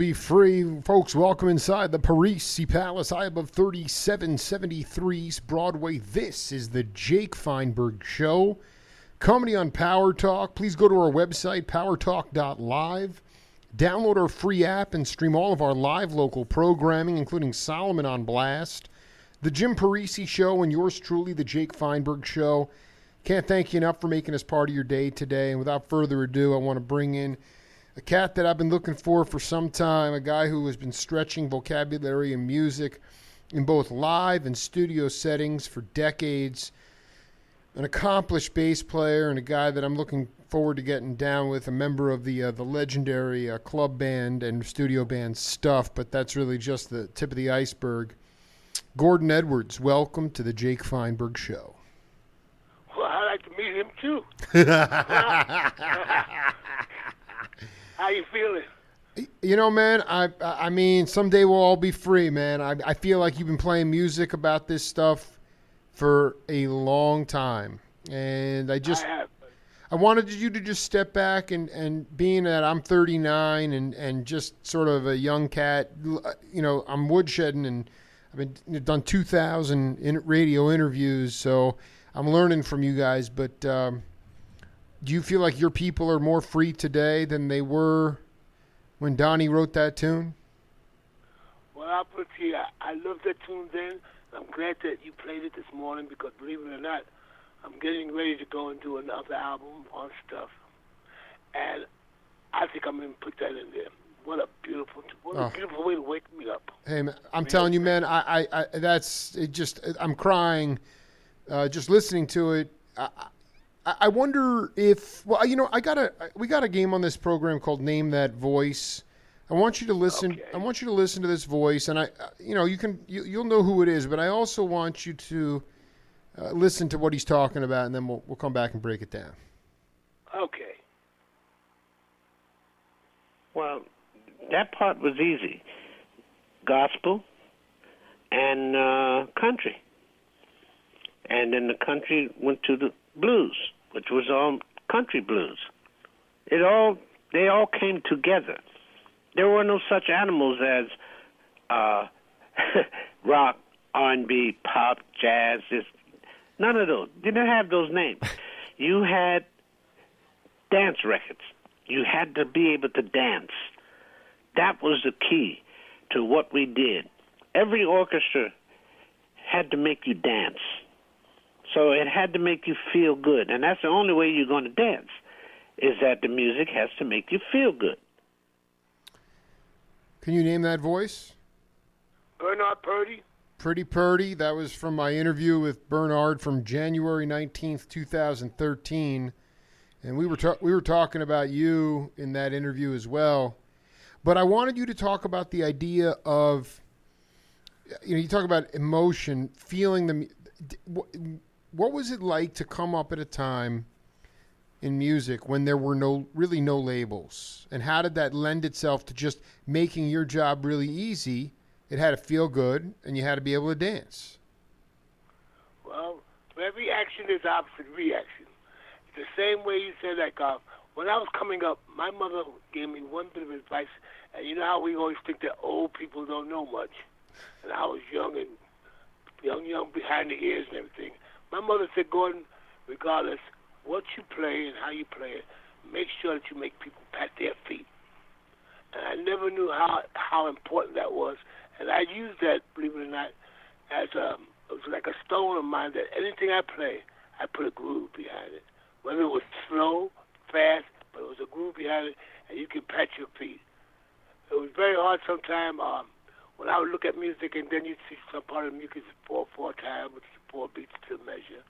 Be free, folks. Welcome inside the Parisi Palace, high above 3773 East Broadway. This is the Jake Feinberg Show, comedy on Power Talk. Please go to our website, powertalk.live. Download our free app and stream all of our live local programming, including Solomon on Blast, the Jim Parisi Show, and yours truly, the Jake Feinberg Show. Can't thank you enough for making us part of your day today. And without further ado, I want to bring in a cat that I've been looking for some time, a guy who has been stretching vocabulary and music in both live and studio settings for decades, an accomplished bass player and a guy that I'm looking forward to getting down with, a member of the legendary club band and studio band Stuff, but that's really just the tip of the iceberg. Gordon Edwards, welcome to the Jake Feinberg Show. Well, I'd like to meet him, too. How you feeling? You know, man, I mean, someday we'll all be free, man. I feel like you've been playing music about this stuff for a long time. And I wanted you to just step back and being that I'm 39 and just sort of a young cat, you know, I'm woodshedding and I've done 2,000 radio interviews, so I'm learning from you guys, but do you feel like your people are more free today than they were when Donnie wrote that tune? Well, I'll put it to you, I loved that tune then. I'm glad that you played it this morning because, believe it or not, I'm getting ready to go and do another album on Stuff. And I think I'm going to put that in there. What a beautiful way to wake me up. Hey, man, I'm telling you, man, I'm crying just listening to it. I wonder if, well, you know, we got a game on this program called Name That Voice. I want you to listen. Okay. I want you to listen to this voice, and you'll know who it is. But I also want you to listen to what he's talking about, and then we'll come back and break it down. Okay. Well, that part was easy. Gospel and country. And then the country went to the blues, which was all country blues. They all came together. There were no such animals as rock, R&B, pop, jazz. None of those. Didn't have those names. You had dance records. You had to be able to dance. That was the key to what we did. Every orchestra had to make you dance. So it had to make you feel good. And that's the only way you're going to dance, is that the music has to make you feel good. Can you name that voice? Bernard Purdy. Pretty Purdy. That was from my interview with Bernard from January 19th, 2013. And we were talking about you in that interview as well. But I wanted you to talk about the idea of, you know, you talk about emotion, feeling the. What was it like to come up at a time in music when there were really no labels? And how did that lend itself to just making your job really easy? It had to feel good, and you had to be able to dance. Well, for every action, there's opposite reaction. It's the same way you said, like, when I was coming up, my mother gave me one bit of advice, and you know how we always think that old people don't know much. And I was young behind the ears and everything. My mother said, Gordon, regardless what you play and how you play it, make sure that you make people pat their feet. And I never knew how important that was. And I used that, believe it or not, as it was like a stone of mine that anything I play, I put a groove behind it. Whether it was slow, fast, but it was a groove behind it, and you can pat your feet. It was very hard sometimes when I would look at music, and then you'd see some part of the music is 4/4 time, which is 4 beats to measure.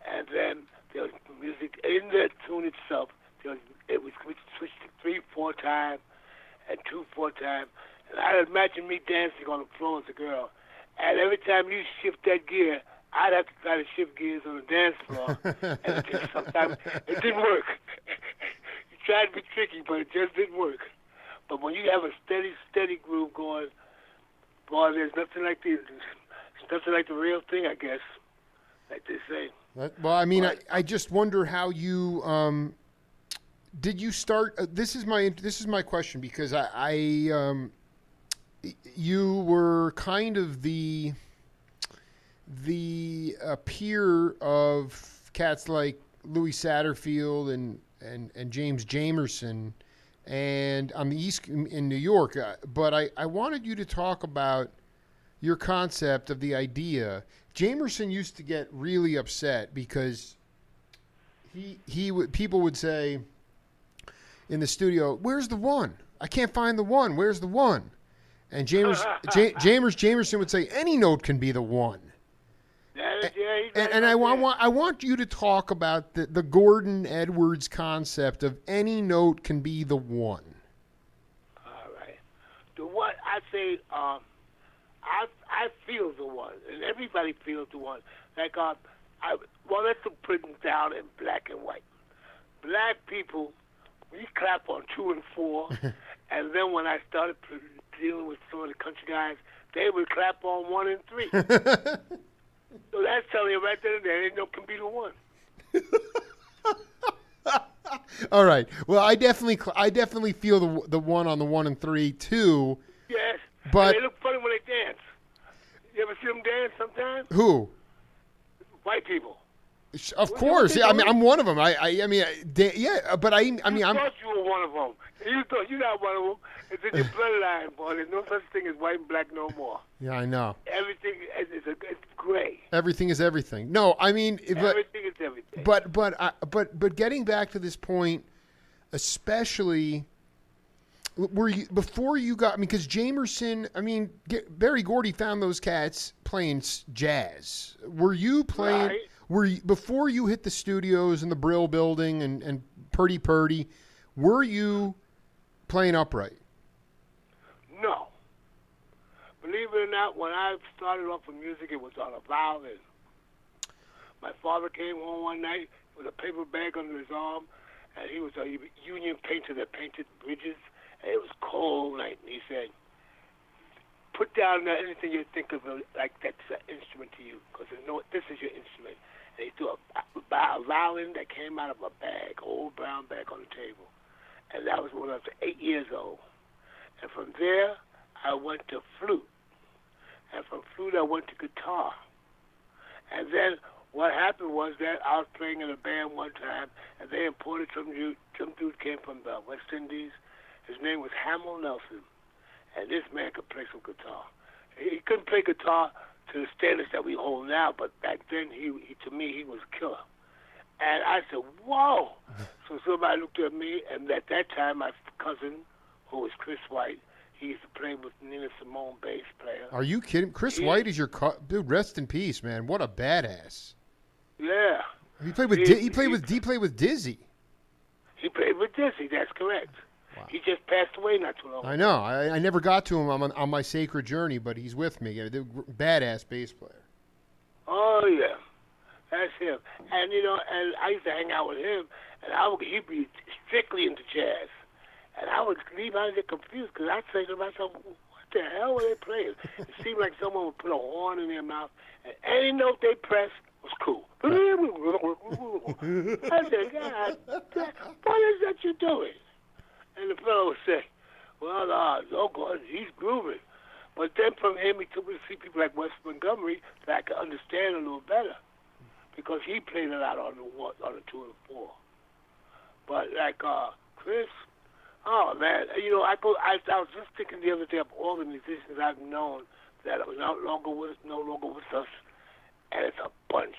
And then there was music in the tune itself. It was switched to 3/4 time and 2/4 time. And I imagine me dancing on the floor as a girl. And every time you shift that gear, I'd have to try to shift gears on the dance floor. And sometimes it didn't work. You tried to be tricky, but it just didn't work. But when you have a steady groove going, boy, there's nothing like this. It's nothing like the real thing, I guess, like they say. Well, I mean, I just wonder how you did you start? This is my question because you were kind of the peer of cats like Louis Satterfield and James Jamerson, and on the East in New York. But I wanted you to talk about your concept of the idea. Jamerson used to get really upset because people would say in the studio, "Where's the one? I can't find the one. Where's the one?" And Jamerson would say, "Any note can be the one." And I want you to talk about the Gordon Edwards concept of any note can be the one. All right. The one I say, I feel the one, and everybody feels the one. Like let's put it down in black and white. Black people, we clap on 2 and 4, and then when I started dealing with some of the country guys, they would clap on 1 and 3. So that's telling you right there, there ain't no can be the one. All right. Well, I definitely feel the one on the 1 and 3 too. Yes. But and they look funny when they dance. You ever see them dance sometimes? Who? White people. Of course. Yeah, I mean, I'm one of them. But I mean, you thought you were one of them. You thought you're not one of them. It's in your bloodline, boy. There's no such thing as white and black no more. Yeah, I know. Everything it's gray. Everything is everything. No, I mean, everything is everything. But getting back to this point, especially before you got, because Jamerson, I mean, Berry Gordy found those cats playing jazz. Were you playing? Right. Before you hit the studios in the Brill Building and Purdy Purdy, were you playing upright? No. Believe it or not, when I started off with music, it was on a violin. My father came home one night with a paper bag under his arm, and he was a union painter that painted bridges, and it was a cold night, and he said, "Put down anything you think of like that's an instrument to you, because this is your instrument." And he threw a violin that came out of a bag, old brown bag on the table. And that was when I was 8 years old. And from there, I went to flute. And from flute, I went to guitar. And then what happened was that I was playing in a band one time, and they imported some dude came from the West Indies. His name was Hamill Nelson. And this man could play some guitar. He couldn't play guitar to the standards that we hold now, but back then, he to me, he was a killer. And I said, whoa. So somebody looked at me, and at that time, my cousin, who was Chris White, he used to play with Nina Simone, bass player. Are you kidding? Chris White is your dude. Rest in peace, man. What a badass. Yeah. He played with Dizzy. He played with Dizzy. That's correct. Wow. He just passed away not too long ago. I know. I never got to him on my sacred journey, but he's with me. Badass bass player. Oh yeah. That's him. And, and I used to hang out with him, and he'd be strictly into jazz. And I would leave out of there confused, because I'd say to myself, what the hell were they playing? It seemed like someone would put a horn in their mouth, and any note they pressed was cool. I said, God, what is that you're doing? And the fellow would say, well, oh, God, he's grooving. But then from him, he took me to see people like Wes Montgomery that I could understand a little better, because he played a lot on the 2 and 4. But like Chris, oh man, I was just thinking the other day of all the musicians I've known that are no longer with us, and it's a bunch,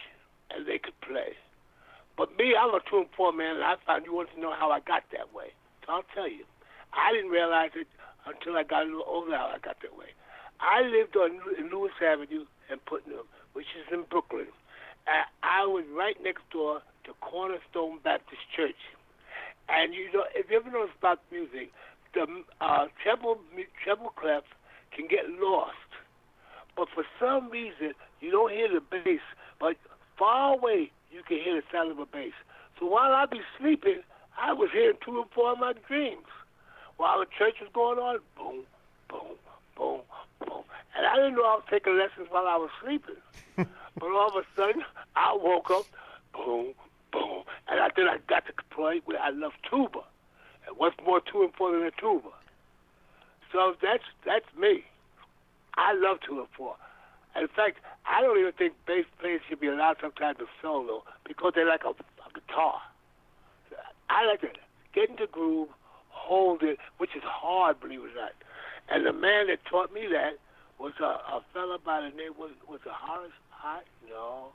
and they could play. But me, I'm a 2 and 4 man, and I found you want to know how I got that way. So I'll tell you, I didn't realize it until I got a little older. How I got that way. I lived in Lewis Avenue in Putnam, which is in Brooklyn. I was right next door to Cornerstone Baptist Church. And, if you ever notice about music, the treble clef can get lost. But for some reason, you don't hear the bass, but far away, you can hear the sound of a bass. So while I'd be sleeping, I was hearing 2 and 4 in my dreams. While the church was going on, boom, boom, boom, boom. And I didn't know I was taking lessons while I was sleeping. But all of a sudden, I woke up, boom, boom. And I then I got to the point where I love tuba. And what's more to and for than a tuba? So that's me. I love 2 and 4. In fact, I don't even think bass players should be allowed sometimes to solo because they're like a guitar. I like to get in the groove, hold it, which is hard, believe it or not. And the man that taught me that was a fella by the name, was it Horace? No.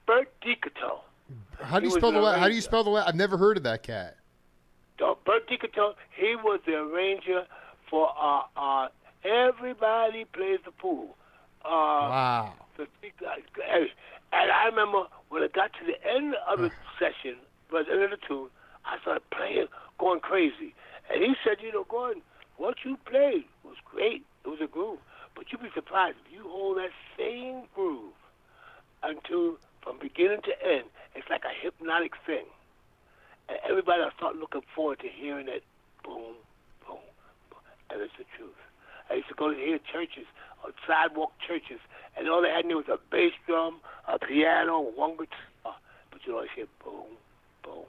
Bert Dicato. How do you spell the last? I've never heard of that cat. So Bert Dicato, he was the arranger for Everybody Plays the Pool. Wow. And I remember when it got to the end of the session, but the end of the tune, I started playing, going crazy. And he said, Gordon, what you played was great. It was a groove. But you'd be surprised if you hold that same groove until from beginning to end, it's like a hypnotic thing. And everybody will start looking forward to hearing it boom, boom, boom. And it's the truth. I used to go to hear churches, or sidewalk churches, and all they had was a bass drum, a piano, one guitar. But you always hear boom, boom,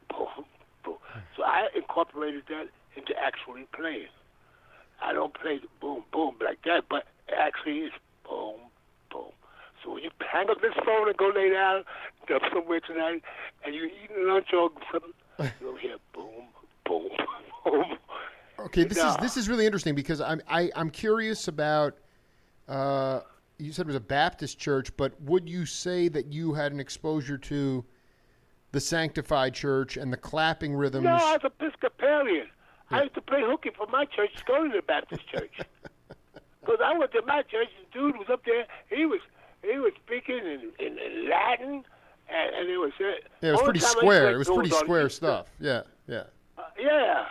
boom, boom. So I incorporated that into actually playing. I don't play the boom, boom like that, but it actually is boom, boom. So when you hang up this phone and go lay down somewhere tonight, and you're eating lunch or something, you'll hear boom, boom, boom. Okay, this is really interesting because I'm curious about. You said it was a Baptist church, but would you say that you had an exposure to the Sanctified Church and the clapping rhythms? No, I was Episcopalian. Yeah. I used to play hooky for my church, going to the Baptist church. Because I went to my church, the dude was up there. He was speaking in Latin, and it was. Yeah, it was pretty square. It was pretty square stuff. Yeah. Yeah,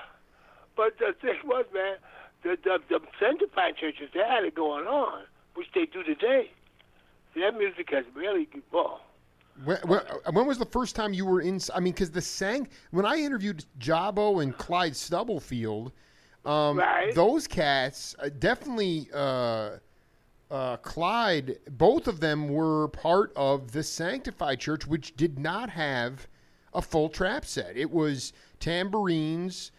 but the thing was, man, the sanctified churches, they had it going on, which they do today. Their music has really well. When was the first time you were in? I mean, because when I interviewed Jabo and Clyde Stubblefield, right. Those cats definitely. Clyde, both of them were part of the Sanctified Church, which did not have a full trap set. It was tambourines,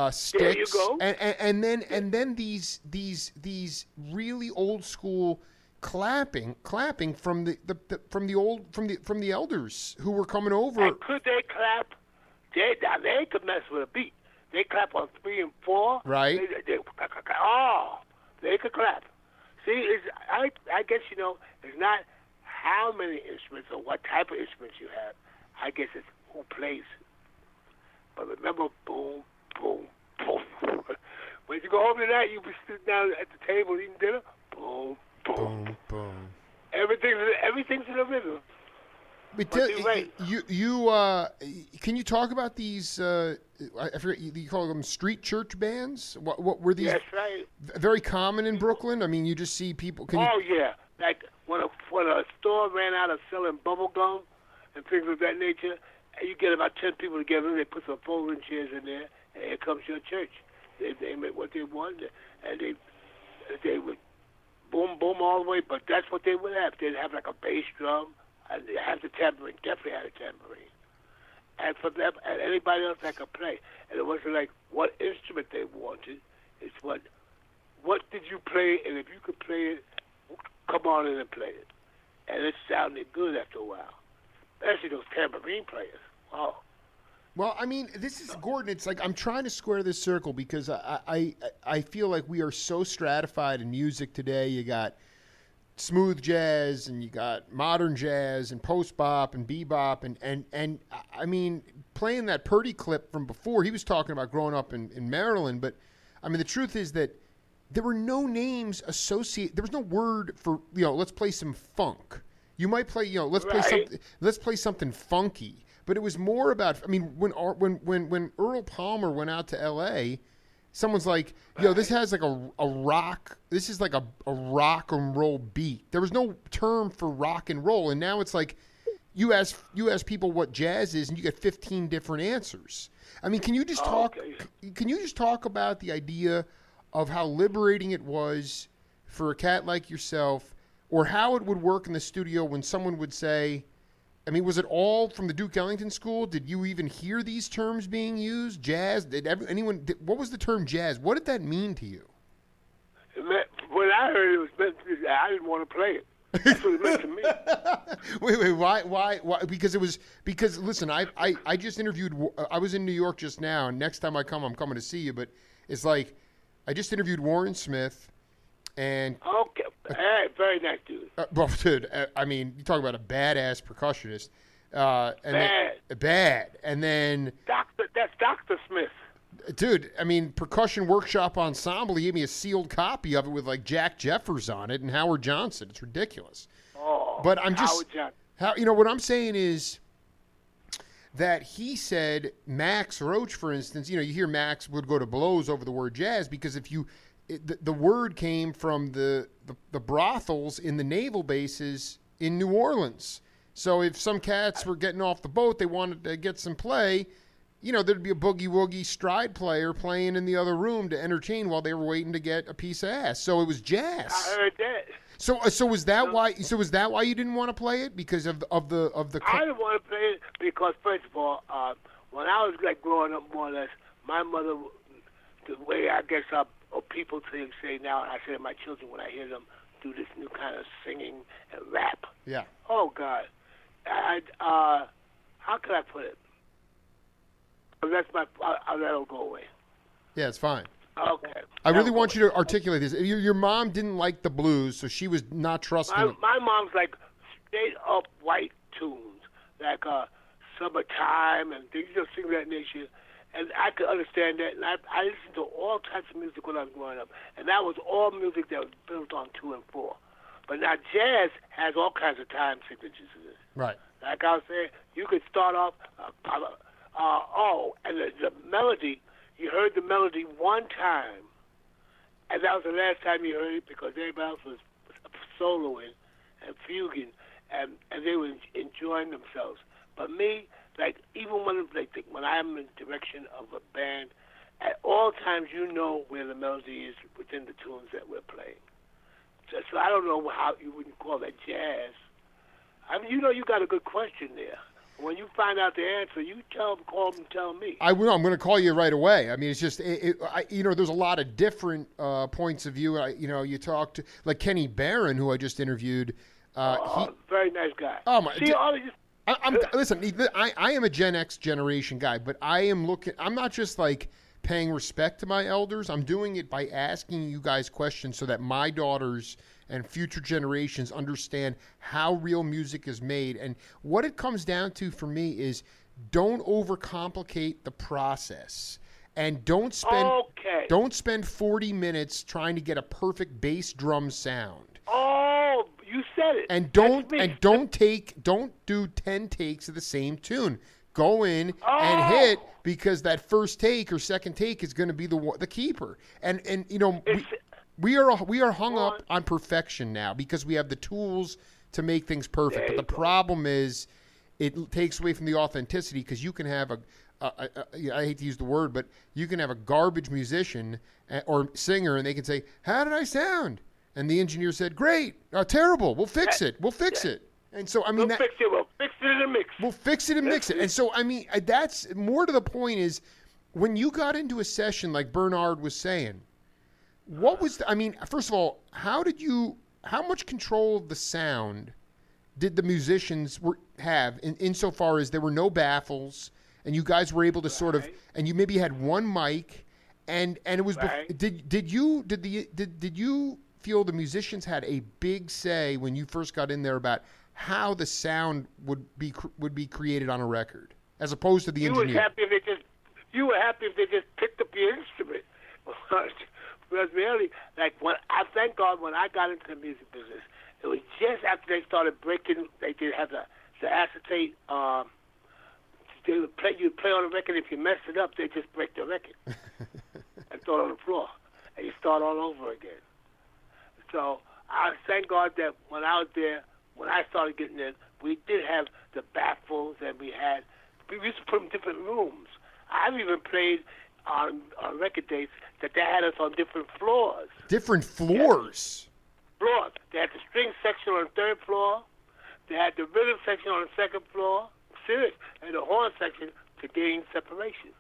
sticks, there you go. and then these really old school clapping from the elders who were coming over. And could they clap? They could mess with a beat. They clap on 3 and 4. Right. They could clap. See, I guess, it's not how many instruments or what type of instruments you have. I guess it's who plays. But remember, boom, boom, boom. When you go home tonight, you'll be sitting down at the table eating dinner. Boom, boom, boom, boom. Everything's in a rhythm. But can you talk about these? I forget. You call them street church bands. What were these? That's right. Very common in Brooklyn. I mean, you just see people. Yeah, like when a store ran out of selling bubble gum and things of that nature, and you get about 10 people together, they put some folding chairs in there, and here comes your church. They make what they want, and they would boom, boom all the way. But that's what they would have. They'd have like a bass drum. And they had the tambourine, definitely had a tambourine. And for them, and anybody else that could play. And it wasn't like what instrument they wanted. It's what did you play, and if you could play it, come on in and play it. And it sounded good after a while. Especially those tambourine players. Wow. Well, I mean, this is, Gordon, it's like I'm trying to square this circle because I feel like we are so stratified in music today. You got smooth jazz and you got modern jazz and post bop and bebop and I mean, playing that Purdy clip from before, he was talking about growing up in Maryland, but I mean the truth is that there were no names associated. There was no word for let's play some funk. You might play let's play something funky, but it was more about. I mean, when Earl Palmer went out to L.A., someone's like, this has like a rock. This is like a rock and roll beat. There was no term for rock and roll, and now it's like you ask people what jazz is, and you get 15 different answers. I mean, can you just talk? Okay. Can you just talk about the idea of how liberating it was for a cat like yourself, or how it would work in the studio when someone would say, I mean, was it all from the Duke Ellington School? Did you even hear these terms being used? Jazz? What was the term jazz? What did that mean to you? When I heard it was meant to, I didn't want to play it. That's what it meant to me. Wait, why? Because listen, I just interviewed. I was in New York just now, and next time I come, I'm coming to see you. But it's like I just interviewed Warren Smith, and okay, hey, very nice dude. Well, dude, I mean, you talk about a badass percussionist. Bad, and then that's Dr. Smith. Dude, I mean, Percussion Workshop Ensemble, he gave me a sealed copy of it with like Jack Jeffers on it and Howard Johnson. It's ridiculous. Oh, but I'm just Howard Johnson. What I'm saying is that he said Max Roach, for instance, you hear Max would go to blows over the word jazz because the word came from the brothels in the naval bases in New Orleans. So if some cats were getting off the boat, they wanted to get some play. There'd be a boogie-woogie stride player playing in the other room to entertain while they were waiting to get a piece of ass. So it was jazz. I heard that. So was that why? So was that why you didn't want to play it because of the? I didn't want to play it because first of all, when I was like growing up, more or less, my mother, the way I guess people say now, and I say to my children when I hear them do this new kind of singing and rap. Yeah. Oh God, how can I put it? That's I'll let it go away. Yeah, it's fine. Okay. I really want you to articulate this. Your mom didn't like the blues, so she was not trusting. My mom's like straight up white tunes, like Summertime and things, things of that nature. And I could understand that. And I listened to all types of music when I was growing up. And that was all music that was built on 2 and 4. But now jazz has all kinds of time signatures in it. Right. Like I was saying, you could start off, and the melody, you heard the melody one time, and that was the last time you heard it because everybody else was soloing and fuguing, and they were enjoying themselves. But me, like, even when I'm in direction of a band, at all times you know where the melody is within the tunes that we're playing. So I don't know how you wouldn't call that jazz. I mean, you got a good question there. When you find out the answer, you call them and tell me. I will. I'm going to call you right away. I mean, it's just, there's a lot of different points of view. You talked to, like, Kenny Barron, who I just interviewed. Very nice guy. Oh, my. See, listen, I am a Gen X generation guy, but I'm not just, like, paying respect to my elders. I'm doing it by asking you guys questions so that my daughters and future generations understand how real music is made. And what it comes down to for me is don't overcomplicate the process. And don't spend 40 minutes trying to get a perfect bass drum sound. Oh, you said it. And don't do 10 takes of the same tune. Go in and hit, because that first take or second take is going to be the keeper. And we are hung up on perfection now because we have the tools to make things perfect. But the problem is it takes away from the authenticity because you can have I hate to use the word, but you can have a garbage musician or singer and they can say, "How did I sound?" And the engineer said, "Great, terrible. We'll fix it. We'll fix it." And so, I mean, we'll fix it in the mix. We'll fix it and mix it. And so, I mean, that's more to the point is when you got into a session like Bernard was saying, first of all, how much control of the sound did the musicians have insofar as there were no baffles and you guys were able to sort of, and you maybe had one mic and it was, did you feel the musicians had a big say when you first got in there about how the sound would be created on a record, as opposed to the engineer? You were happy if they just picked up your instrument. Because really, like thank God when I got into the music business, it was just after they started breaking. They did have the acetate. You'd play on a record. If you messed it up, they just break the record and throw it on the floor, and you start all over again. So I thank God that when I was there, when I started getting in, we did have the baffles, and we used to put them in different rooms. I've even played on record dates that they had us on different floors. Different floors? Floors. They had the string section on the 3rd floor. They had the rhythm section on the second floor, serious, and the horn section to gain separation.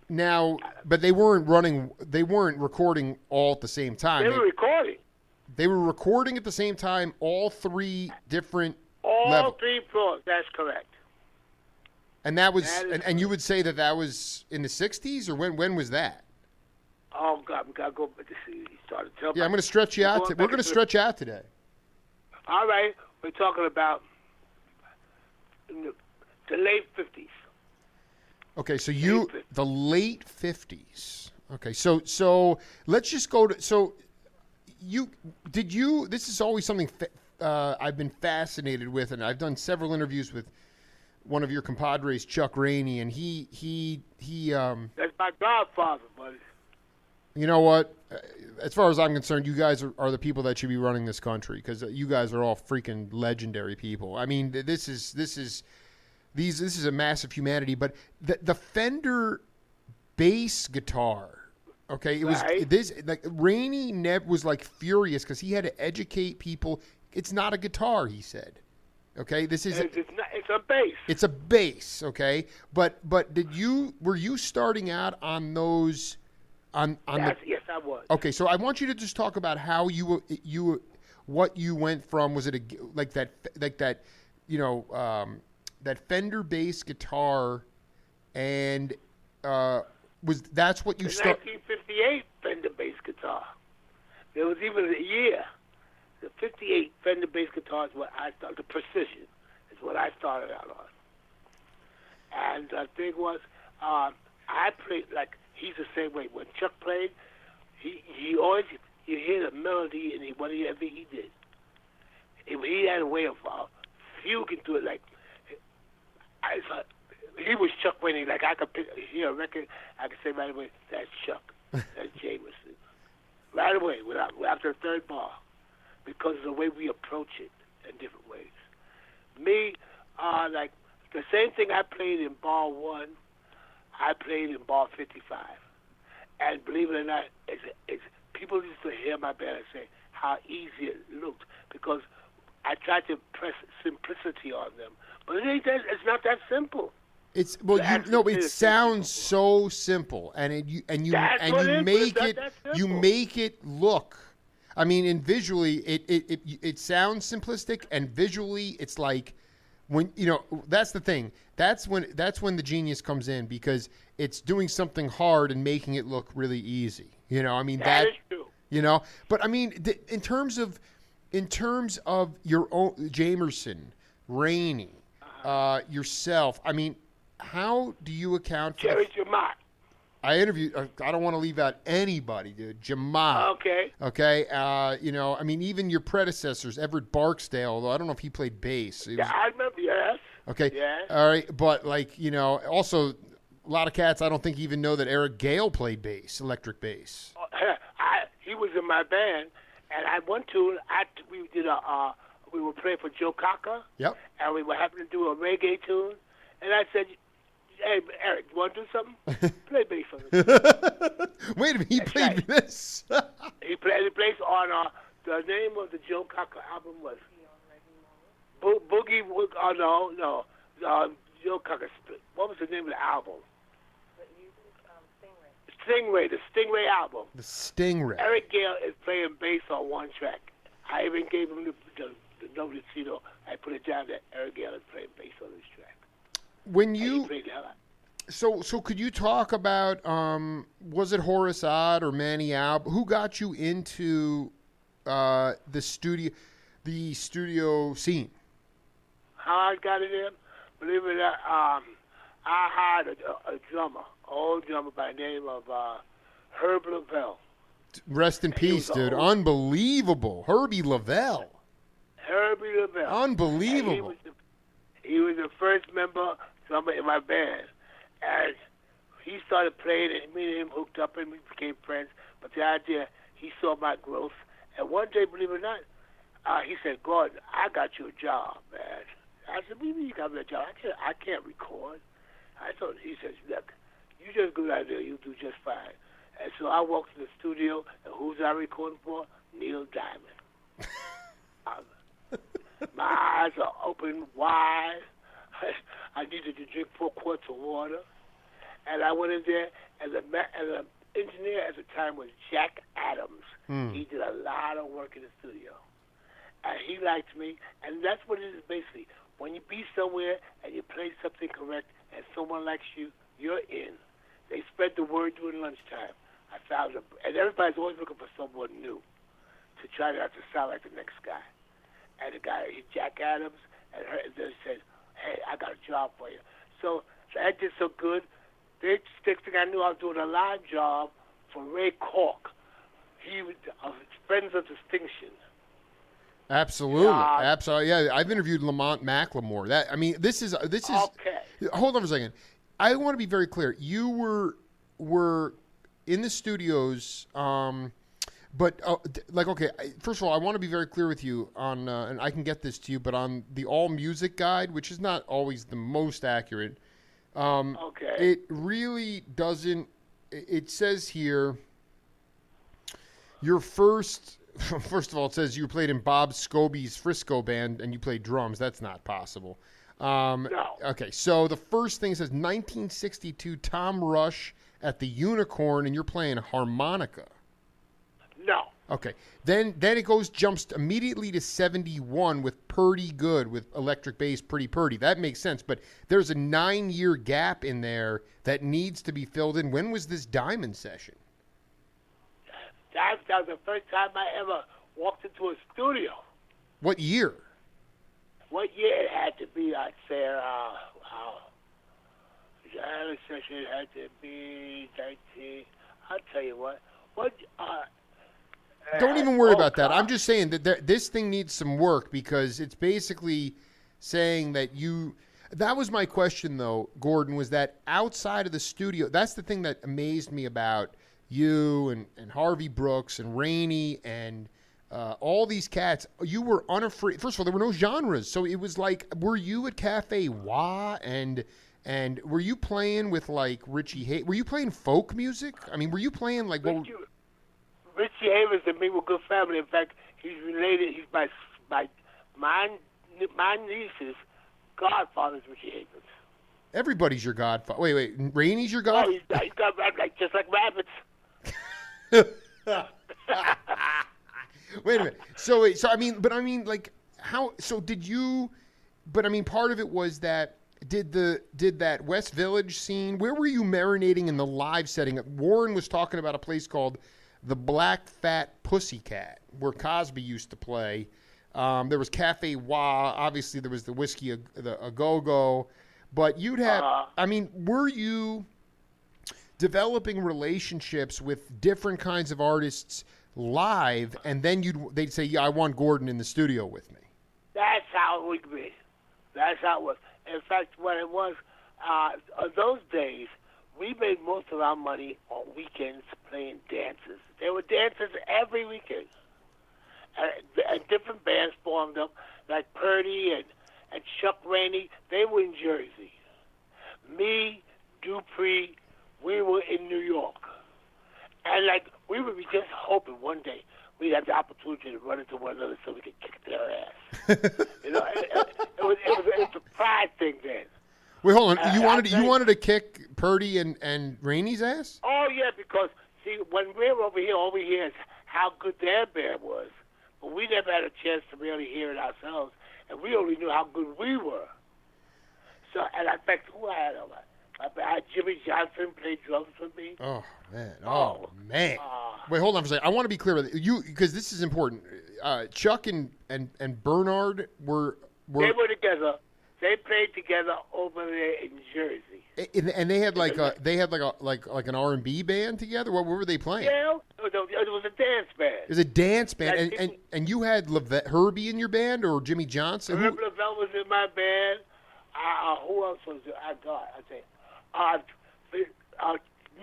Now, but they weren't recording all at the same time. They were recording. They were recording at the same time, all three different All levels. 3 floors, that's correct. And that was, That is and you would say that was in the 60s, or when was that? Oh, God, we got to go back to see. You started telling Yeah, I'm going to stretch you out. We're going to stretch you out today. All right, we're talking about the late 50s. Okay, so the late 50s. Okay, so let's just go to, this is always something I've been fascinated with, and I've done several interviews with one of your compadres, Chuck Rainey, and he That's my godfather, buddy. you know what? As far as I'm concerned, you guys are the people that should be running this country, because you guys are all freaking legendary people. I mean, this is a massive humanity. But the Fender bass guitar, okay, it was Right. this, like, Rainey was like furious because he had to educate people. It's not a guitar, he said. Okay, this is It's a bass. it's a bass, okay? But were you starting out on those on the Yes, I was. Okay, so I want you to just talk about how what you went from. Was it like that that Fender bass guitar, and that's what you The start? 1958 Fender bass guitar. There was even a year. The 58 Fender bass guitar is what I started. The Precision is what I started out on. And the thing was, I played like he's the same way. When Chuck played, he always, you hear the melody in whatever he did. He had a way of fuguing through it. Like he was Chuck Rainey. Like I could hear a record, I could say right away, that's Chuck, that's Jamerson, right away after the third bar, because of the way we approach it in different ways. Me, like the same thing I played in bar 1, I played in bar 55. And believe it or not, people used to hear my band and say how easy it looked, because I tried to press simplicity on them. But it's not that simple. It's it sounds so simple, and you make it look. I mean, and visually, it sounds simplistic, and visually, it's like when that's the thing. That's when the genius comes in, because it's doing something hard and making it look really easy. I mean that is true. But I mean, in terms of your own Jamerson, Rainey, yourself. I mean, how do you account for Jerry Jamot? I interviewed. I don't want to leave out anybody, dude. Jamal. Okay. Okay. I mean, even your predecessors, Everett Barksdale. Although I don't know if he played bass. Yeah, I remember. Yes. Okay. Yes. All right, but also a lot of cats I don't think even know that Eric Gale played bass, electric bass. He was in my band, and I went to. We were playing for Joe Cocker. Yep. And we were having to do a reggae tune, and I said, "Hey, Eric, you want to do something? Play bass for me." Wait a minute, he played this. He plays on the name of the Joe Cocker album was Boogie. No. Joe Cocker. What was the name of the album? Stingray, the Stingray album. The Stingray. Eric Gale is playing bass on one track. I even gave him the notice, I put it down that Eric Gale is playing bass on this track. When he you played the hell out. So could you talk about was it Horace Odd or Manny Alb? Who got you into the studio scene? How I got it in? Believe it or not, I hired a drummer, old drummer by the name of Herb Lavelle. Rest in peace, dude. Unbelievable. Herbie Lavelle. Herbie Lavelle. Unbelievable. He was the first drummer in my band. And he started playing, and me and him hooked up, and we became friends. But the idea, he saw my growth. And one day, believe it or not, he said, "Gordon, I got you a job, man." I said, "What do you mean you got me a job? I can't record." He says, "Look, you just go out there, you'll do just fine." And so I walked to the studio, and who's I recording for? Neil Diamond. My eyes are open wide. I needed to drink 4 quarts of water. And I went in there, and the engineer at the time was Jack Adams. He did a lot of work in the studio. And he liked me, and that's what it is basically. When you be somewhere and you play something correct and someone likes you, you're in. They spread the word during lunchtime. I found them, and everybody's always looking for someone new to try not to sound like the next guy. And the guy, Jack Adams, and they said, hey, I got a job for you. So that did so good. The next thing I knew, I was doing a live job for Ray Cork. He was Friends of Distinction. Absolutely, absolutely. Yeah, I've interviewed Lamont McLemore. This is. Okay. Hold on for a second. I want to be very clear. You were in the studios, but okay. First of all, I want to be very clear with you on, and I can get this to you, but on the All Music Guide, which is not always the most accurate. Okay. It really doesn't. It says here. Your first of all, it says you played in Bob Scobie's Frisco band and you played drums. That's not possible. No. Okay, so the first thing says 1962 Tom Rush at the Unicorn and you're playing harmonica. No. Okay, then it jumps immediately to 71 with Purdy Good with electric bass, Pretty Purdy. That makes sense, but there's a 9-year gap in there that needs to be filled in. When was this Diamond session? That was the first time I ever walked into a studio. What year? What year it had to be, I'd say, the session had to be 19. I'll tell you what. Don't even worry about that. I'm just saying that this thing needs some work because it's basically saying that you. That was my question, though, Gordon, was that outside of the studio, that's the thing that amazed me about you and Harvey Brooks and Rainey and all these cats. You were unafraid. First of all, there were no genres. So it was like, were you at Cafe Wah and were you playing with like Richie Hay? Were you playing folk music? I mean, were you playing like what? Richie Havens and me were good family. In fact, he's related. He's my niece's godfather's Richie Havens. Everybody's your godfather. Wait, Rainey's your godfather? Oh, he's got just like rabbits. Wait a minute. So I mean, like, how? So did you? But I mean, part of it was that did that West Village scene? Where were you marinating in the live setting? Warren was talking about a place called the Black Fat Pussycat, where Cosby used to play. There was Cafe Wah. Obviously, there was the Whiskey a Go-Go. But you'd have. I mean, were you developing relationships with different kinds of artists live, and then they'd say, "Yeah, I want Gordon in the studio with me." That's how it would be. That's how it was. In fact, when it was those days, we made most of our money on weekends playing dances. There were dances every weekend, and different bands formed up, like Purdy and Chuck Rainey. They were in Jersey. Me, Dupree, we were in New York. And like we would be just hoping one day we'd have the opportunity to run into one another so we could kick their ass. It was a pride thing then. Wait, hold on. You wanted to kick Purdy and Rainey's ass? Oh yeah, because see, when we're over here, all we hear is how good their band was, but we never had a chance to really hear it ourselves, and we only knew how good we were. So, and in fact, who I had over? I had Jimmy Johnson played drums with me. Oh man! Wait, hold on for a second. I want to be clear with you because this is important. Chuck and Bernard were they were together. They played together over there in Jersey. And they had like an R&B band together. What were they playing? Yeah, it was a dance band. It was a dance band, and you had Herbie in your band or Jimmy Johnson. Herb Lavelle was in my band. Who else was there? I say,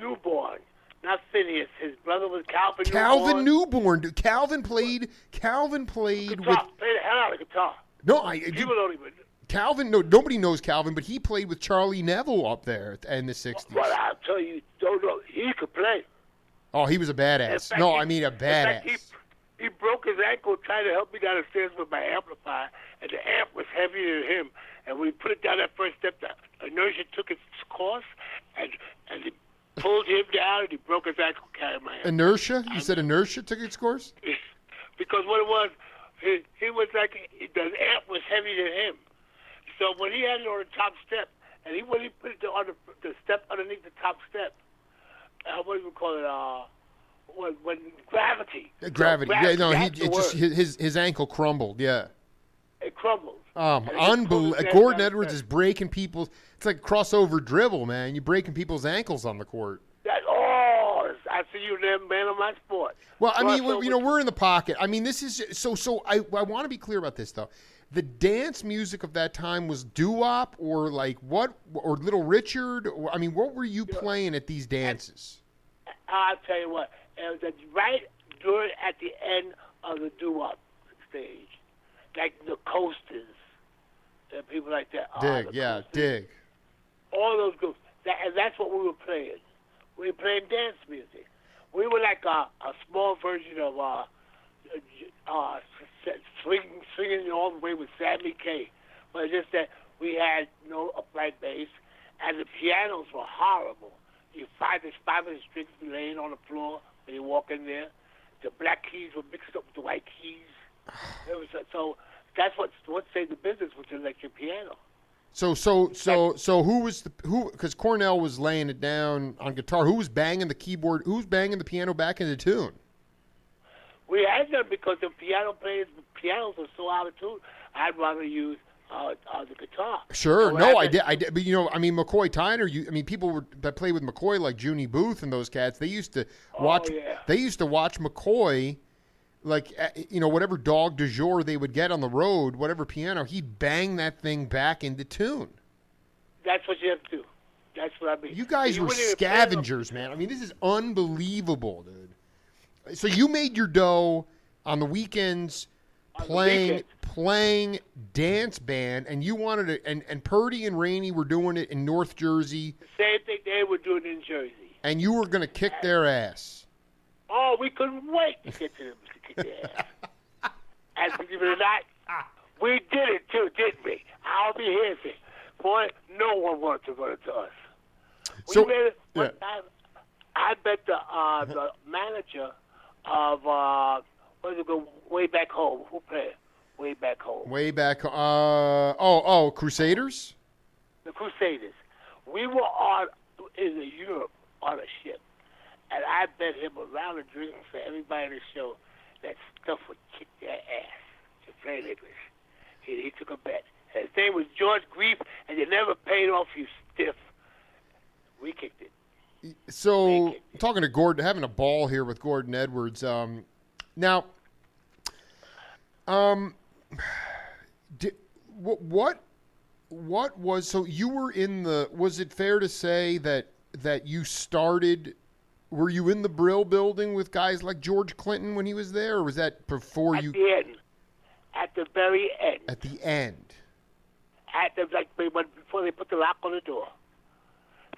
Newborn, not Phineas. His brother was Calvin Newborn. Dude, Calvin played guitar, with. Played the hell out of guitar. No, People don't even. Calvin, no, nobody knows Calvin, but he played with Charlie Neville up there in the 60s. But I'll tell you, don't know, he could play. Oh, he was a badass. Fact, a badass. He broke his ankle trying to help me down the stairs with my amplifier, and the amp was heavier than him. And when he put it down that first step, the inertia took its course, and it pulled him down, and he broke his ankle carrying my amp. Inertia? You said inertia took its course? Because what it was, he was like, the amp was heavier than him. So when he had it on the top step, and when he put it on the step underneath the top step, what do you call it? When gravity. Gravity. So Yeah, no, that's his ankle crumbled. Yeah. It crumbled. Unbelievable. Gordon Edwards is breaking people's. It's like crossover dribble, man. You're breaking people's ankles on the court. I see you there, man, on my sport. Well, I mean, we're in the pocket. I mean, this is so. I want to be clear about this though. The dance music of that time was doo-wop or like what, or Little Richard. Or, I mean, what were you playing at these dances? I'll tell you what. It was right at the end of the doo-wop stage, like the Coasters and people like that. Dig. All those groups. And that's what we were playing. We were playing dance music. We were like a small version of swinging all the way with Sammy Kaye. But it's just that we had no upright bass, and the pianos were horrible. You find this 500 strings laying on the floor when you walk in there. The black keys were mixed up with the white keys. So that's what saved the business was the electric piano. So who? Because Cornell was laying it down on guitar. Who was banging the keyboard? Who was banging the piano back into tune? We had them because the pianos are so out of tune. I'd rather use the guitar. Sure, I did. But McCoy Tyner. People that played with McCoy like Junie Booth and those cats. They used to watch. Oh, yeah. They used to watch McCoy. Like, whatever dog du jour they would get on the road, whatever piano, he'd bang that thing back into tune. That's what you have to do. That's what I mean. You guys were scavengers, man. I mean, this is unbelievable, dude. So you made your dough on the weekends playing dance band, and you wanted to, and Purdy and Rainey were doing it in North Jersey. The same thing they were doing in Jersey. And you were going to kick their ass. Oh, we couldn't wait to get to them. And believe it or not, we did it too, didn't we? I'll be here saying, boy, no one wanted to run into us. We made it one time. I bet the manager of what is it go Way Back Home? Who played Way Back Home? Crusaders? The Crusaders. We were in Europe on a ship, and I bet him a round of drinks for everybody in the show. That stuff would kick their ass to play English. He took a bet. His name was George Grief, and you never paid off, you stiff. We kicked it. So, talking to Gordon, having a ball here with Gordon Edwards. Now, what was, so you were in was it fair to say that you started, were you in the Brill building with guys like George Clinton when he was there, or was that before you? At the end. At the very end. At the end. Before they put the lock on the door.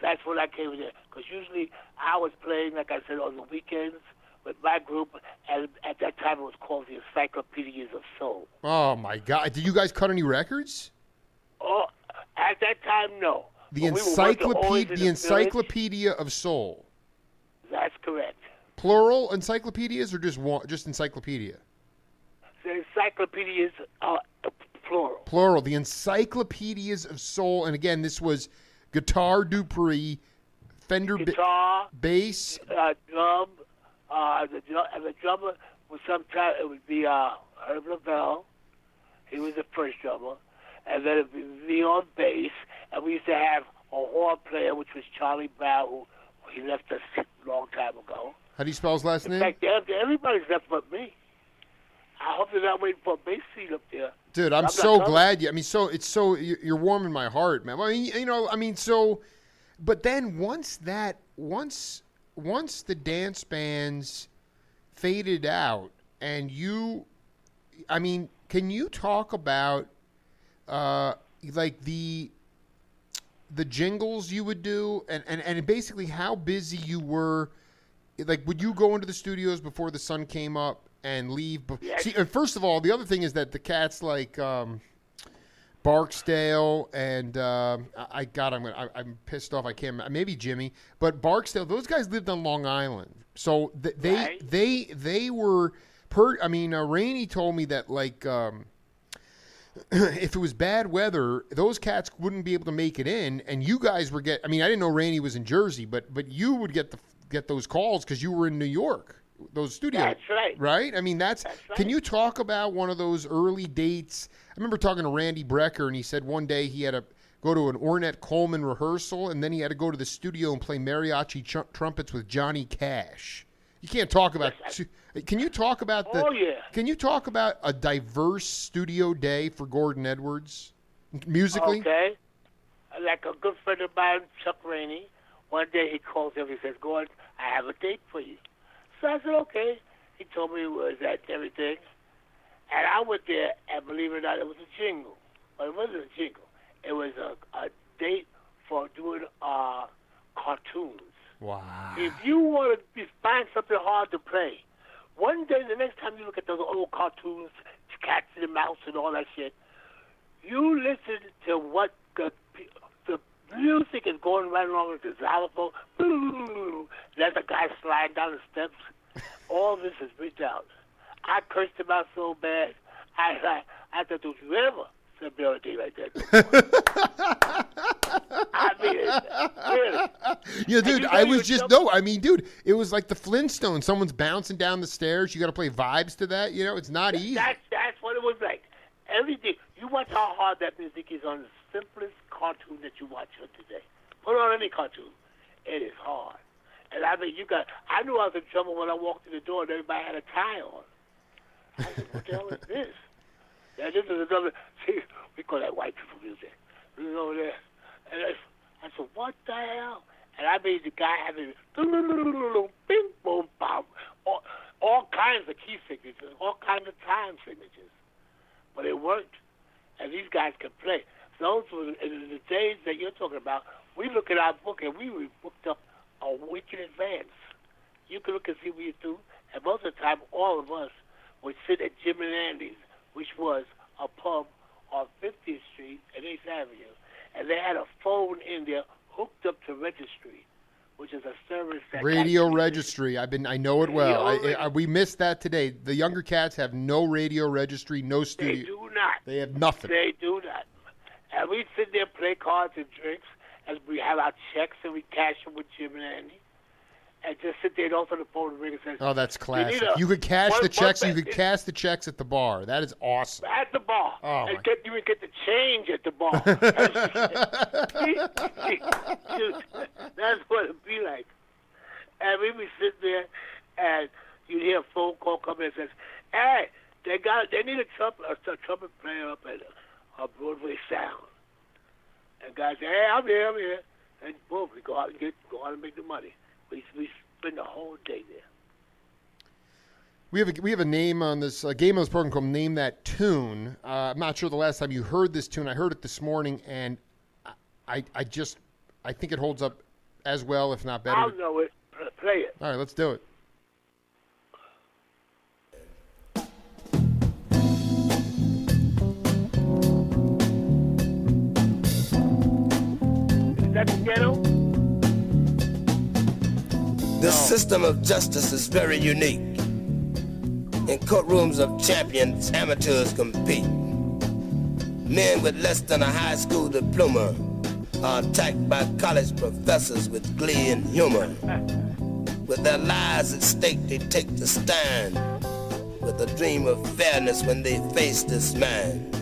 That's when I came in there. Because usually I was playing, like I said, on the weekends with my group, and at that time it was called the Encyclopedias of Soul. Oh, my God. Did you guys cut any records? Oh, at that time, no. The Encyclopedia of Soul. That's correct. Plural encyclopedias or just encyclopedia? The encyclopedias are plural. Plural. The Encyclopedias of Soul. And again, this was Guitar Dupree, Fender guitar, bass, drum. The drummer was sometimes it would be Herb Lavelle. He was the first drummer, and then it would be me on bass. And we used to have a horn player, which was Charlie Brown, who he left us a long time ago. How do you spell his last name? In fact, everybody's left but me. I hope they're not waiting for a bass seat up there. Dude, I'm so glad you. I mean, you're warming my heart, man. But then once the dance bands faded out, and can you talk about like the jingles you would do, and basically how busy you were? Like, would you go into the studios before the sun came up and leave? Yes. See, and first of all, the other thing is that the cats like Barksdale, and I'm pissed off. I can't. Maybe Jimmy, but Barksdale. Those guys lived on Long Island, so they were. Rainey told me that if it was bad weather, those cats wouldn't be able to make it in, and you guys were I didn't know Rainey was in Jersey, but you would get those calls because you were in New York. Those studios. That's right. Right? That's right. Can you talk about one of those early dates? I remember talking to Randy Brecker, and he said one day he had to go to an Ornette Coleman rehearsal, and then he had to go to the studio and play mariachi trumpets with Johnny Cash. You can't talk about. Can you talk about Can you talk about a diverse studio day for Gordon Edwards, musically? Okay. Like a good friend of mine, Chuck Rainey, one day he calls him. He says, "Gordon, I have a date for you." So I said, "Okay." He told me it was that everything, and I went there, and believe it or not, it was a jingle. But it wasn't a jingle. It was a date for doing cartoons. Wow. If you want to find something hard to play, one day, the next time you look at those old cartoons, Cats and the Mouse and all that shit, you listen to what the music is going right along with the xylophone. There's a guy sliding down the steps. All this is written out. I cursed him out so bad. I thought, don't you ever send me on a day like that. Really. Yeah, dude, dude, it was like the Flintstones. Someone's bouncing down the stairs. You got to play vibes to that. It's not easy. That's what it was like. Everything. You watch how hard that music is on the simplest cartoon that you watch on today. Put on any cartoon. It is hard. And I knew I was in trouble when I walked in the door and everybody had a tie on. I said, what the hell is this? Yeah, this is another, we call that white people music. Over there. And I said, what the hell? And I made the guy having bing, boom, bam, all kinds of key signatures, all kinds of time signatures. But it worked. And these guys could play. Those were in the days that you're talking about. We look at our book and we were booked up a week in advance. You can look and see what you do. And most of the time, all of us would sit at Jim and Andy's, which was a pub on 50th Street and 8th Avenue. And they had a phone in there hooked up to registry, which is a service that radio registry. I know it well. We missed that today. The younger cats have no radio registry, no studio. They do not. They have nothing. They do not. And we sit there, play cards and drinks, and we have our checks and we cash them with Jim and Andy, and just sit there and also the phone ring and says, "Oh, that's classic." You could cash the checks. You could cash the checks at the bar. That is awesome. At the bar. Oh, and you would get the change at the bar. That's what it'd be like. And we would sit there, and you'd hear a phone call come in and says, "Hey, they need a trumpet player up at Broadway Sound." And guys say, "Hey, I'm here." And boom, we go out and make the money. We spend the whole day there. We have a name on this game of this program called Name That Tune. I'm not sure the last time you heard this tune. I heard it this morning, and I think it holds up as well, if not better. I'll know it. Play it. All right, let's do it. Is that the ghetto? This system of justice is very unique. In courtrooms of champions, amateurs compete. Men with less than a high school diploma are attacked by college professors with glee and humor. With their lives at stake, they take the stand with a dream of fairness when they face this man.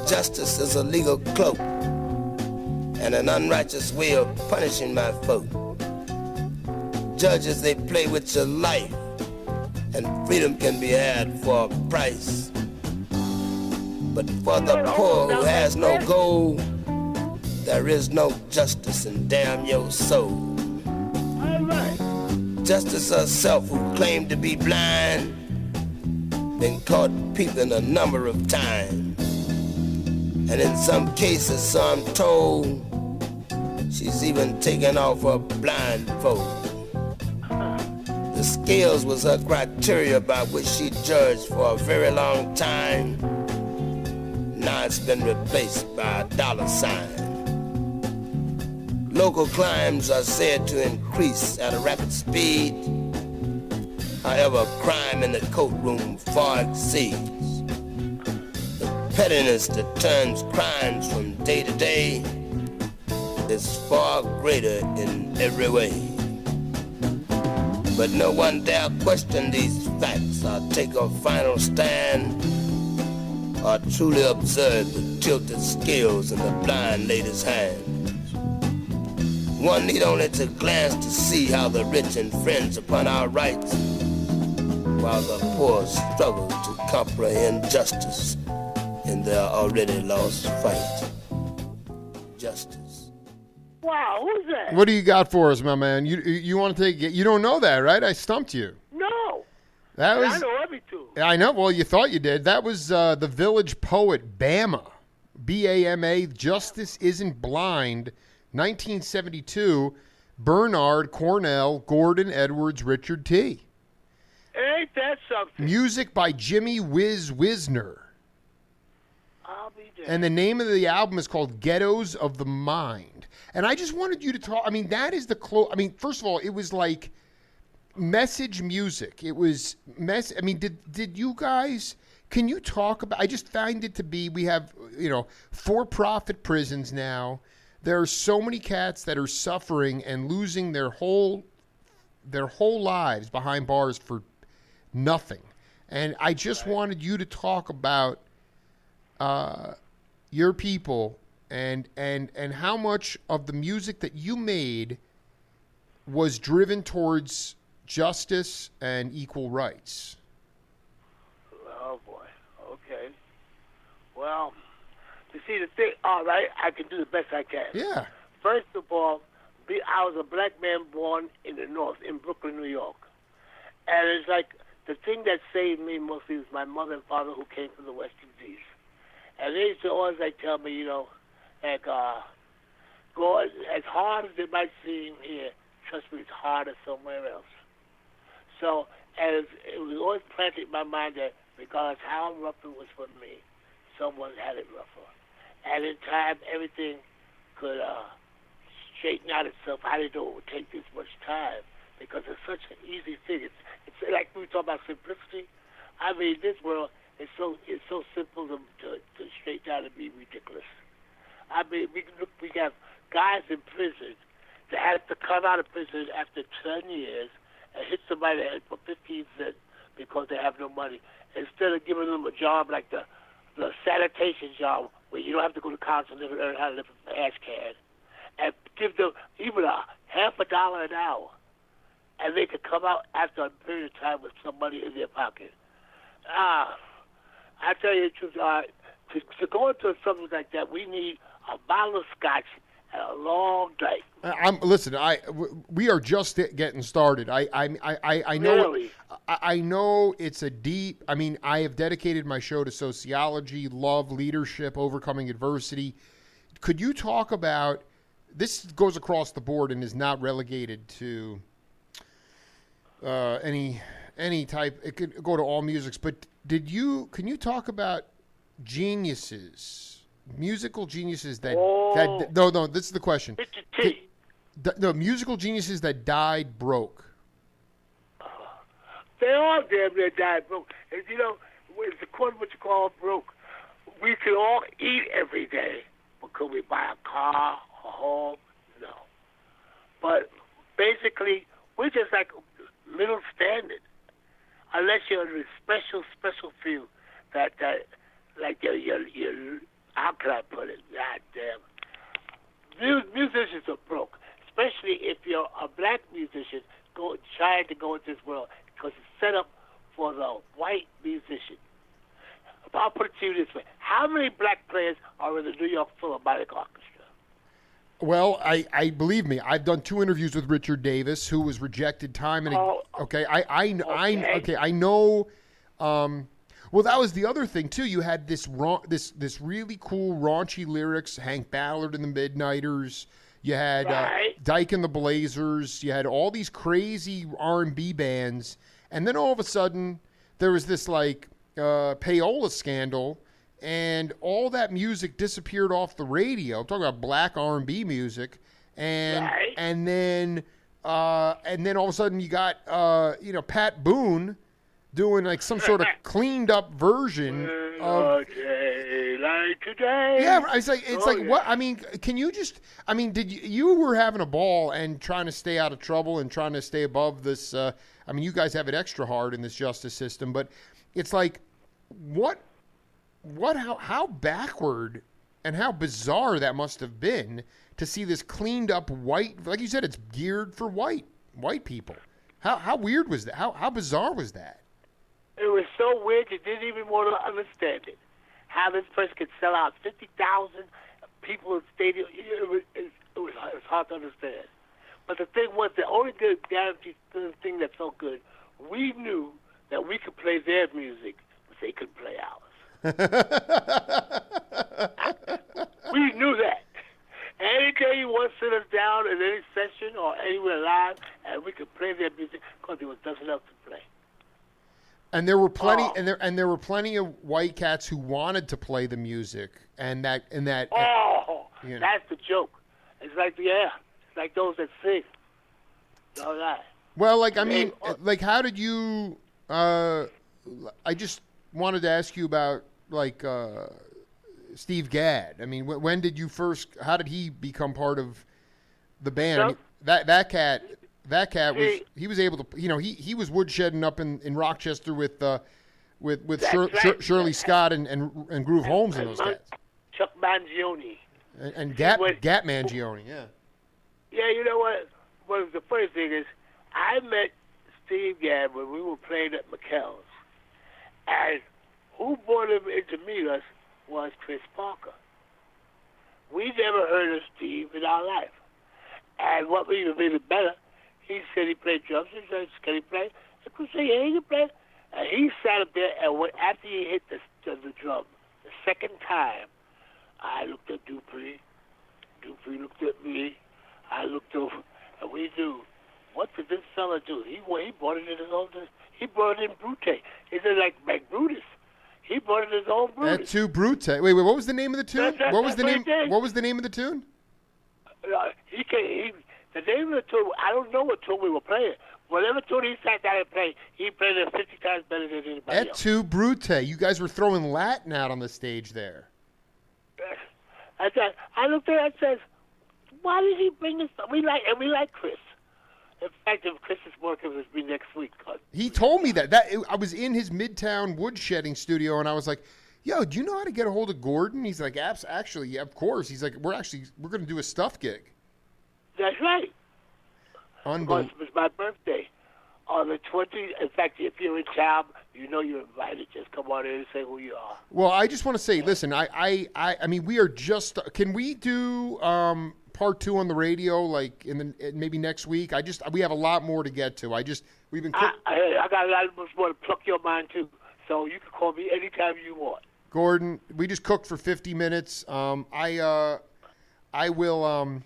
Justice is a legal cloak and an unrighteous way of punishing my folk. Judges, they play with your life, and freedom can be had for a price. But for the poor who has no gold, there is no justice, and damn your soul. Justice herself, who claimed to be blind, been caught peeping a number of times. And in some cases, so I'm told, she's even taken off her blindfold. The scales was her criteria by which she judged for a very long time. now it's been replaced by a dollar sign. Local crimes are said to increase at a rapid speed. However, crime in the courtroom far exceeds. The pettiness that turns crimes from day to day is far greater in every way. But no one dare question these facts or take a final stand or truly observe the tilted scales in the blind lady's hand. One need only to glance to see how the rich infringe upon our rights, while the poor struggle to comprehend justice in their already lost fight. Justice. Wow, who's that? What do you got for us, my man? You want to take it? You don't know that, right? I stumped you. No. That was. I know every tune. I know. Well, you thought you did. That was the Village Poet, Bama. B-A-M-A, Justice Isn't Blind, 1972. Bernard, Cornell, Gordon, Edwards, Richard T. Ain't that something? Music by Jimmy Whiz Wisner. I'll be there. And the name of the album is called Ghettos of the Mind. And I just wanted you to talk. I mean, that is the close. I mean, first of all, it was like message music. It was I mean, did you guys? Can you talk about? I just find it to be. We have for-profit prisons now. There are so many cats that are suffering and losing their whole lives behind bars for nothing. And I just wanted you to talk about your people and how much of the music that you made was driven towards justice and equal rights. Oh boy. Okay. Well, you see the thing. All right, I can do the best I can. Yeah. First of all, I was a black man born in the North, in Brooklyn, New York, and it's like the thing that saved me mostly was my mother and father who came from the West Indies. And they used to always tell me, like, go as hard as it might seem here, trust me, it's harder somewhere else. So, as it was always planted in my mind that regardless how rough it was for me, someone had it rougher. And in time, everything could straighten out itself. I didn't know it would take this much time because it's such an easy thing. It's like we talk about simplicity. I mean, this world is so simple to straighten out and be ridiculous. I mean, we have guys in prison that have to come out of prison after 10 years and hit somebody in the head for 15 cents because they have no money, instead of giving them a job like the sanitation job where you don't have to go to college and learn how to live from an ash can, and give them even a $50 an hour, and they could come out after a period of time with some money in their pocket. I tell you the truth, to go into something like that, we need a bottle of scotch and a long night. Listen. We are just getting started. I know. Really? I know it's a deep. I mean, I have dedicated my show to sociology, love, leadership, overcoming adversity. Could you talk about this? Goes across the board and is not relegated to any type. It could go to all musics. But can you talk about geniuses, musical geniuses that no, this is the question. No, musical geniuses that died broke. They all damn near died broke. And it's according to what you call broke. We can all eat every day, but could we buy a car, a home? No. But basically, we're just like middle standard, unless you're in a special field that like you're how can I put it? God damn. Musicians are broke, especially if you're a black musician trying to go into this world, because it's set up for the white musician. I'll put it to you this way. How many black players are in the New York Philharmonic Orchestra? Well, I believe me. I've done 2 interviews with Richard Davis, who was rejected time and again. Okay, I know. Well, that was the other thing too. You had this really cool raunchy lyrics, Hank Ballard and the Midnighters. You had Dyke and the Blazers. You had all these crazy R&B bands, and then all of a sudden there was this payola scandal, and all that music disappeared off the radio. I'm talking about black R&B music, and Right. and then all of a sudden you got Pat Boone doing like some sort of cleaned up version of. Like today. Yeah, it's like Yeah. what I mean. Can you just? I mean, did you were having a ball and trying to stay out of trouble and trying to stay above this? I mean, you guys have it extra hard in this justice system, but it's like, how backward and how bizarre that must have been to see this cleaned up white, like you said, it's geared for white people. How weird was that? How bizarre was that? It was so weird you didn't even want to understand it. How this person could sell out 50,000 people in stadium, it was hard to understand. But the thing was, the only good guaranteed thing that felt good, we knew that we could play their music, but they couldn't play ours. We knew that. Any day you want to sit us down in any session or anywhere live, and we could play their music because there was nothing else to play. And there were plenty, and there were plenty of white cats who wanted to play the music, and that. That's the joke. It's like those that sing. All right. Well, like I mean, like how did you? I just wanted to ask you about like Steve Gadd. I mean, when did you first? How did he become part of the band? I mean, that cat. That cat he was able to, he was woodshedding up in Rochester with Shirley Scott and Groove Holmes and those cats. Chuck Mangione. And Gap Mangione, yeah. Yeah, you know what? Well, the funny thing is, I met Steve Gadd when we were playing at McKell's. And who brought him in to meet us was Chris Parker. We never heard of Steve in our life. And what made it better, he said he played drums. He said, can he play? I could say, yeah, he can play. And he sat up there, and after he hit the drum, the second time, I looked at Dupree. Dupree looked at me. I looked over, and we knew, what did this fella do? He brought it in his own. He brought it in Brute. He did like Brutus. He brought it in his own Brutus. That's too Brute. Wait, what was the name of the tune? What was the name? What was the name of the tune? The name of the tune, I don't know what tune we were playing. Whatever tune he sat down and played, he played it 50 times better than anybody else. Et tu, Brute. You guys were throwing Latin out on the stage there. I looked at it and said, why did he bring this? We like Chris. In fact, if Chris is working with me next week. He told me that. I was in his Midtown woodshedding studio, and I was like, yo, do you know how to get a hold of Gordon? He's like, actually, yeah, of course. He's like, we're going to do a stuff gig. That's right. Unbelievable. It was my birthday on the 20th. In fact, if you're in town, you know you're invited. Just come on in and say who you are. Well, I just want to say, listen, I mean, we are just. Can we do part 2 on the radio, like maybe next week? We have a lot more to get to. We've been. I got a lot more to pluck your mind too. So you can call me anytime you want. Gordon, we just cooked for 50 minutes. I will.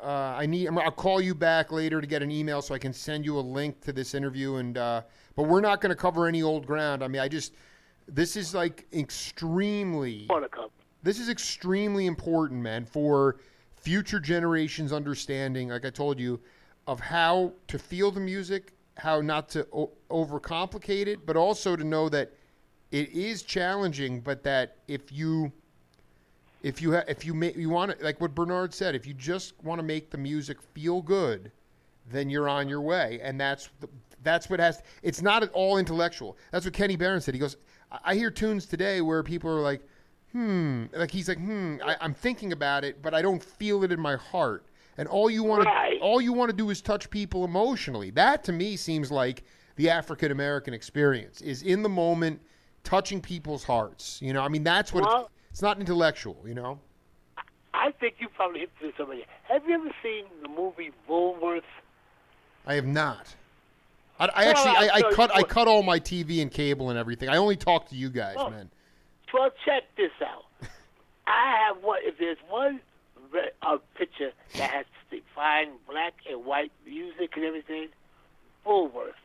I'll call you back later to get an email so I can send you a link to this interview. And but we're not going to cover any old ground. I mean, this is like extremely. This is extremely important, man, for future generations' understanding. Like I told you, of how to feel the music, how not to overcomplicate it, but also to know that it is challenging, but that if you want to, like what Bernard said, if you just want to make the music feel good, then you're on your way, and that's what has. It's not at all intellectual. That's what Kenny Barron said. He goes, I hear tunes today where people are like, like he's like, I'm thinking about it, but I don't feel it in my heart. And all you want to do is touch people emotionally. That to me seems like the African American experience is in the moment, touching people's hearts. I mean, that's what. It's not intellectual, I think you probably hit this already. Have you ever seen the movie Woolworth? I have not. I cut all my TV and cable and everything. I only talk to you guys, man. Well, check this out. I have one. If there's one picture that has fine black and white music and everything, Woolworth.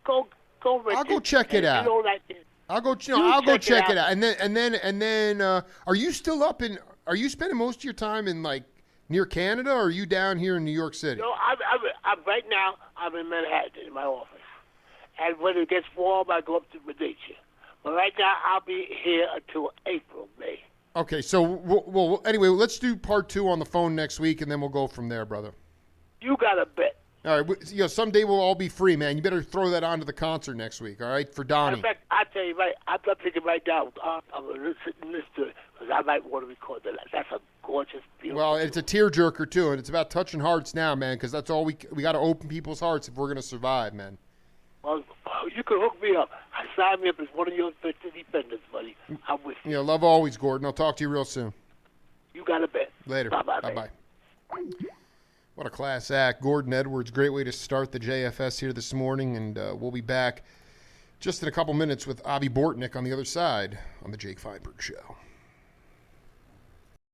Go rent it. I'll go check it out. If you don't like it, I'll go. You I'll go check check it out. And then, are you still up in? Are you spending most of your time in like near Canada, or are you down here in New York City? No, I'm right now. I'm in Manhattan in my office, and when it gets warm, I go up to Medici. But right now, I'll be here until April, May. Okay, so well, anyway, let's do part 2 on the phone next week, and then we'll go from there, brother. You got a bet. All right, someday we'll all be free, man. You better throw that on to the concert next week, all right, for Donnie. In fact, I tell you right, I'm thinking right now. I'm going to listen to it because I might want to record that. That's a gorgeous, beautiful. Well, it's a tearjerker too, and it's about touching hearts now, man, because that's all we got to open people's hearts if we're gonna survive, man. Well, you can hook me up. Sign me up as one of your defenders, buddy. I'm with you. Yeah, love always, Gordon. I'll talk to you real soon. You got a bet. Later. Bye-bye. Bye-bye. What a class act. Gordon Edwards, great way to start the JFS here this morning, and we'll be back just in a couple minutes with Avi Bortnick on the other side on the Jake Feinberg Show.